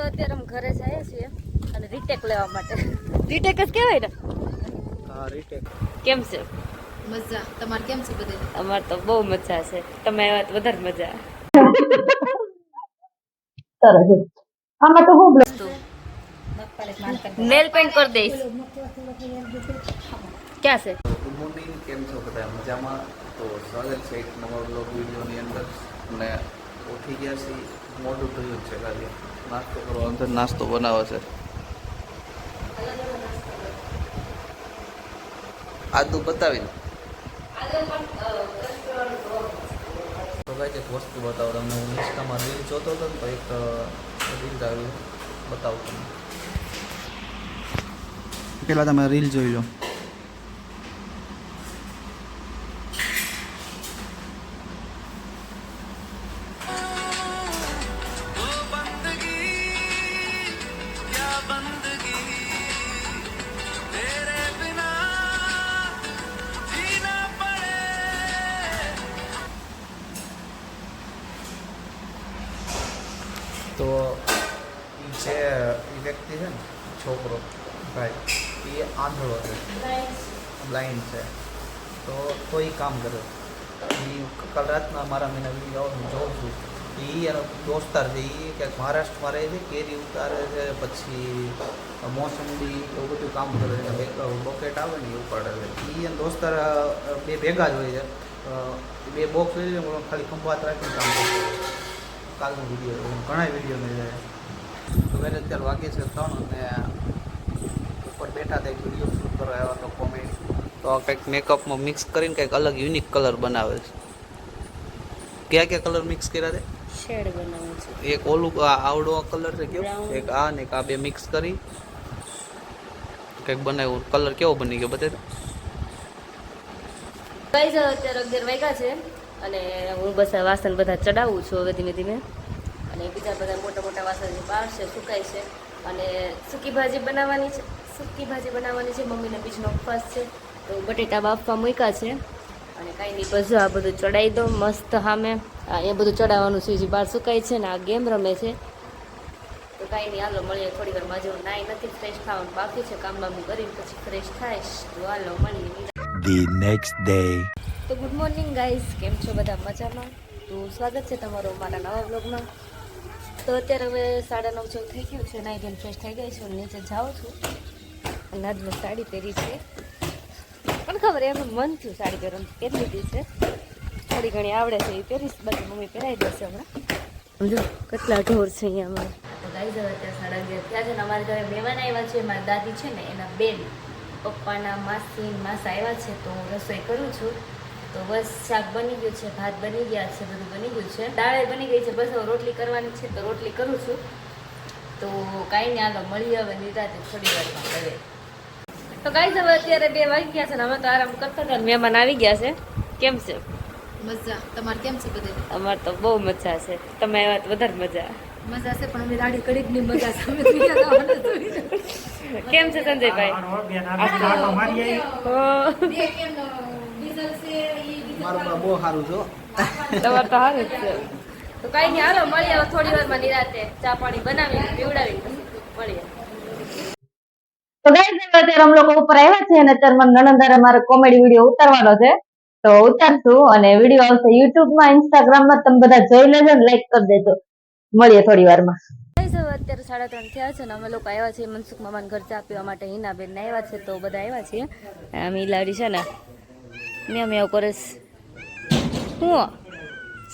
અત્યારે અમે ઘરે જઈએ છીએ અને રીટેક લેવા માટે. રીટેક જ કહેવાય ને? હા, રીટેક. કેમ છે? મજા. તમારે કેમ છે બધે? અમારે તો બહુ મજા છે. તમે આવ્યા તો વધારે મજા. આમાં તો હું નેલ પેન્ટ કરી દઈશ. ક્યાં છે? ગુડ મોર્નિંગ, કેમ છો બધા? મજામાં? તો સ્વાગત છે એક નવા બ્લોગ વિડીયોની અંદર. અને ઉઠી ગયા છીએ, મોઢું ધોયું છે ખાલી. નાસ્તો કરવા અંદર નાસ્તો બનાવે છે. આદુ બતાવીને તો ભાઈ એક વસ્તુ બતાવો તમને. હું ઇન્સ્ટામાં રીલ જોતો હતો ને તો એક રીલ આવી બતાવું તમને. પેલા તમે રીલ જોઈ લો. તો જે વ્યક્તિ છે ને, છોકરો ભાઈ, એ આંધળો છે, બ્લાઇન્ડ છે. તો એ કામ કરે. એ કાલ રાતના મારા મેં વિડીયો જોઉં છું. એ એનો દોસ્તાર છે, એ ક્યાંક મહારાષ્ટ્રમાં રહે છે, કેરી ઉતારે છે, પછી મોસંબી એવું બધું કામ કરે છે. બોકેટ આવે ને એ ઉપાડે છે. એ એનો દોસ્તાર બે ભેગા જ હોય છે. બે બોક્સ હોય છે, ખાલી ખંભાત રાખીને કામ કરે છે. કાલનો વિડીયો ઘણા વિડીયો મળી જાય. તો મેં અત્યારે વાગે છે 3 અને ઉપર બેઠા હતા, એક વિડીયો શૂટ કરવા આવ્યા તો કોમેડી. તો કંઈક મેકઅપમાં મિક્સ કરીને કંઈક અલગ યુનિક કલર બનાવે છે. કયા કયા કલર મિક્સ કર્યા છે? શેડ બનાવું છે. એક ઓલું આવડો કલર છે કેવો, એક આ ને એક આ બે મિક્સ કરી કંઈક બનાવ્યું. કલર કેવો બની ગયો બતાવી દો. ગાઈઝ અત્યારે 11 વાગ્યા છે અને હું બસ આ વાસણ બધા ચડાવું છું હવે ધીમે ધીમે. અને બીજા બધા મોટા મોટા વાસણ જે બહાર છે સુકાય છે. અને સૂકી ભાજી બનાવવાની છે. મમ્મીને બીજનો ઉપવાસ છે તો બટેટા બાફવા મૂક્યા છે. અને કાંઈ નહીં, બસ આ બધું ચડાવી દો મસ્ત સામે. એ બધું ચડાવવાનું છે, જે બહાર સુકાય છે ને આ ગેમ રમે છે. તો કાંઈ નહીં, હાલો મળીએ થોડી વાર. માજુ નાઈ નથી, ફ્રેશ થવાનું બાકી છે. કામ બામ કરીને પછી ફ્રેશ થાઈશ. તો હાલો મળીએ The next day. તો ગુડ મોર્નિંગ ગાઈઝ, કેમ છો બધા? મજામાં? તો સ્વાગત છે તમારું મારા નવા બ્લોગમાં. તો અત્યારે હવે 9:30 જેવું થઈ ગયું છે. નાઈ ધોઈને ફ્રેશ થઈ ગઈ છું, નીચે જાઉં છું. અને આજ મેં સાડી પહેરી છે, પણ ખબર એમ મન થયું સાડી પહેરવાનું, પહેરી લીધી છે. થોડી ઘણી આવડે છે એ પહેરીશ, બાકી મમ્મી પહેરાવી દેશે હમણાં. સમજો કેટલા ઢોર છે અહીંયા અમારે. તો ગાઈઝ હવે અત્યારે 11:30 થયા છે ને અમારે ઘરે મહેમાન આવ્યા છે. મારા દાદી છે ને એના બેન, પપ્પાના માસી માસા આવ્યા છે. તો રસોઈ કરું છું. તો બસ શાક બની ગયું છે, ભાત બની ગયા છે, બધું બની ગયું છે, દાળ બની ગઈ છે. બસ હવે રોટલી કરવાની છે તો રોટલી કરું છું. તો કાંઈ નહીં, હાલો મળીએ હવે નિરાતે થોડી વારમાં ઘરે. તો ગાઈઝ હવે અત્યારે 2 વાગી ગયા છે ને અમે તો આરામ કરતા હતા. મહેમાન આવી ગયા છે. કેમ છે? મજા. તમારે કેમ છે બધે? અમારે તો બહુ મજા છે. તમે આવ્યા તો વધારે મજા. મજા છે, પણ અમે દાઢી કરી ની મજા છે. અમે ત્રીજા ગાવાના જોઈએ. કેમ છે સંજયભાઈ? મારું બહુ સારું છો. તમારે તો સારું જ છે. તો કાંઈ નહીં, હાલો મળીએ હવે થોડી વારમાં નિરાતે. ચા પાણી બનાવી પીવડાવી મળીએ. તો ગાઈસ અત્યારે અમે લોકો ઉપર આવ્યા છે અને અત્યારે મારા નણંદારે મારે કોમેડી વિડીયો ઉતારવાનો છે. તો ઉતારશું અને વિડીયો આવશે YouTube માં, Instagram માં. તમે બધા જોઈ લેજો ને લાઈક કરી દેજો. મળીએ થોડી વારમાં. અત્યારે 3:30 થયા છે ને અમે લોકો આવ્યા છીએ મનસુખ મામાને ઘર ચા પીવા માટે. હિનાબેન ને આવ્યા છે તો બધા આવ્યા છીએ. આમ લાડી છે ને મેં એવું કરે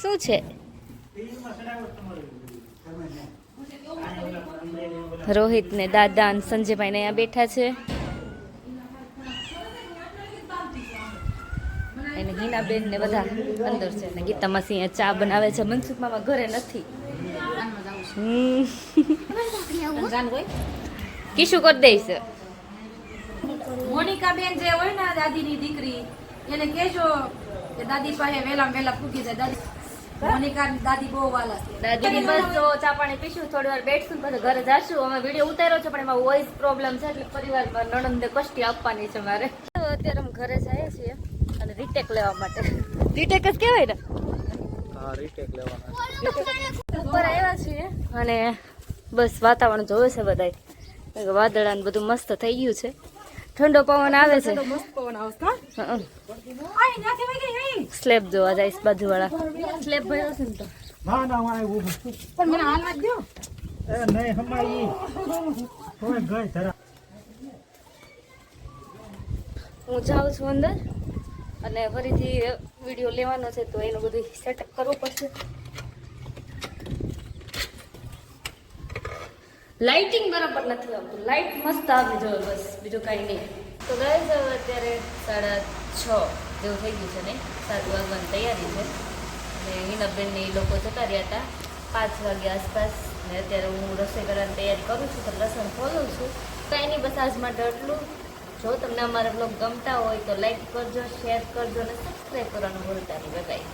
શું છે? રોહિત ને દાદા ને સંજયભાઈ ને અહીંયા બેઠા છે. અને હિનાબેન ને બધા અંદર છે. ને ગીતા માસી અહીંયા ચા બનાવે છે. મનસુખ મામા ઘરે નથી. કિશું કરી દઈશ. મોનિકા બેન જે હોય ને દાદીની દીકરી, એને કહેજો કે દાદી પાસે વેલા વેલા પૂગી જાય. દાદી મોનિકા દાદી બહુ વાલા છે. દાદી બસ જો ચા પાણી પીશું, થોડી વાર બેઠશું, પછી ઘરે જાશું. અમે વિડીયો ઉતાર્યો છે પણ એમાં વોઇસ પ્રોબ્લેમ છે એટલે પરિવારમાં નણંદને કષ્ટી આપવાની છે મારે. અત્યારે અમે ઘરે જઈએ છીએ અને રીટેક લેવા માટે. રીટેક જ કહેવાય ને? હા, રીટેક લેવાના. ઉપર આવ્યા છીએ અને બસ વાતાવરણ જોવે છે બધાય વાદળા ને બધું મસ્ત થઈ ગયું છે ઠંડો પવન આવે છે મસ્ત પવન આવશે કા હં. આઈ નાખી વઈ ગઈ સ્લેબ જોવા જાય બાજુવાળા સ્લેબ ભર્યો છે ને તો ના ના વાય ઊભું પણ મને હાલવા જ દો એ નહીં હમાઈ કોઈ ગઈ ધરા હું જાઉં છું અંદર અને ફરીથી વિડીયો લેવાનો છે તો એનું બધું સેટઅપ કરવું પડશે લાઇટિંગ બરાબર નથી આવતું લાઇટ મસ્ત આવી જોઈએ બસ બીજું કાંઈ નહીં તો ગાઈઝ હવે અત્યારે 6:30 જેવું થઈ ગયું છે ને 7 વાગવાની તૈયારી છે અને હિનાબેન ને એ લોકો જતા રહ્યા હતા 5 વાગ્યા આસપાસ ને અત્યારે હું રસોઈ કરવાની તૈયારી કરું છું તો લસણ ખોલું છું કાંઈ નહીં બસ આજ માટે એટલું જો તમને અમારા બ્લોગ ગમતા હોય તો લાઈક કરજો શેર કરજો અને સબસ્ક્રાઈબ કરવાનું ભૂલતા નહીં બાય.